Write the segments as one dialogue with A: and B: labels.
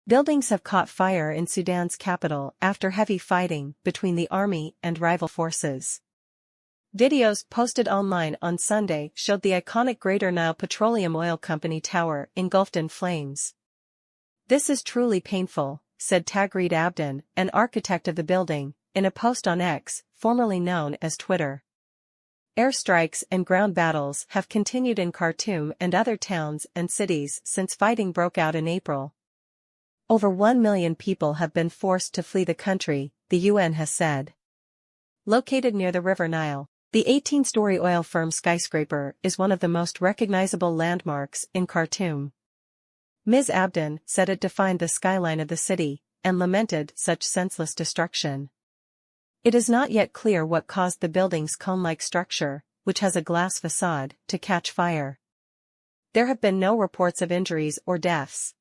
A: Buildings have caught fire in Sudan's capital after heavy fighting between the army and rival forces. Videos posted online on Sunday showed the iconic Greater Nile Petroleum Oil Company tower engulfed in flames. "This is truly painful," said Tagreed Abdin, an architect of the building, in a post on X, formerly known as Twitter. Airstrikes and ground battles have continued in Khartoum and other towns and cities since fighting broke out in April. Over 1 million people have been forced to flee the country, the UN has said. Located near the River Nile, the 18-story oil firm skyscraper is one of the most recognizable landmarks in Khartoum. Ms. Abdin said it defined the skyline of the city, and lamented such senseless destruction. It is not yet clear what caused the building's cone-like structure, which has a glass facade, to catch fire. There have been no reports of injuries or deaths.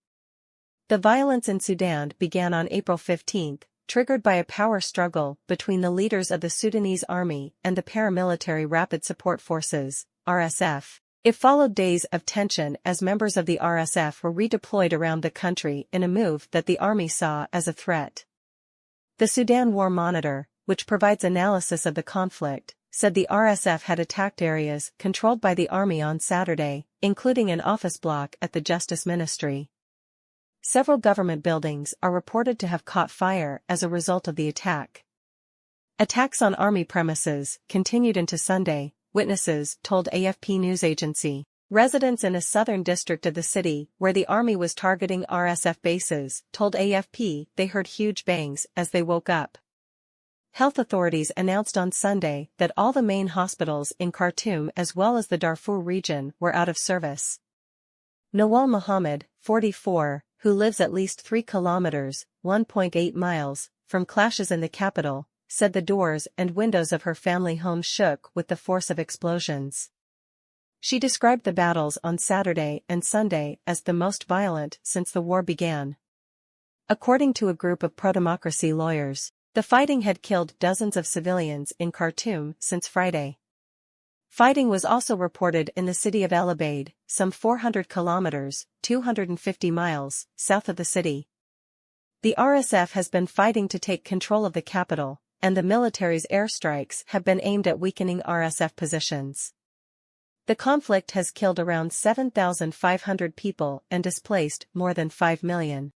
A: The violence in Sudan began on April 15, triggered by a power struggle between the leaders of the Sudanese army and the paramilitary Rapid Support Forces, RSF. It followed days of tension as members of the RSF were redeployed around the country in a move that the army saw as a threat. The Sudan War Monitor, which provides analysis of the conflict, said the RSF had attacked areas controlled by the army on Saturday, including an office block at the Justice Ministry. Several government buildings are reported to have caught fire as a result of the attack. Attacks on army premises continued into Sunday, witnesses told AFP news agency. Residents in a southern district of the city where the army was targeting RSF bases told AFP they heard huge bangs as they woke up. Health authorities announced on Sunday that all the main hospitals in Khartoum as well as the Darfur region were out of service. Nawal Mohammed, 44, who lives at least 3 kilometers, 1.8 miles, from clashes in the capital, said the doors and windows of her family home shook with the force of explosions. She described the battles on Saturday and Sunday as the most violent since the war began. According to a group of pro-democracy lawyers, the fighting had killed dozens of civilians in Khartoum since Friday. Fighting was also reported in the city of El Obeid, some 400 kilometers, 250 miles, south of the city. The RSF has been fighting to take control of the capital, and the military's airstrikes have been aimed at weakening RSF positions. The conflict has killed around 7,500 people and displaced more than 5 million.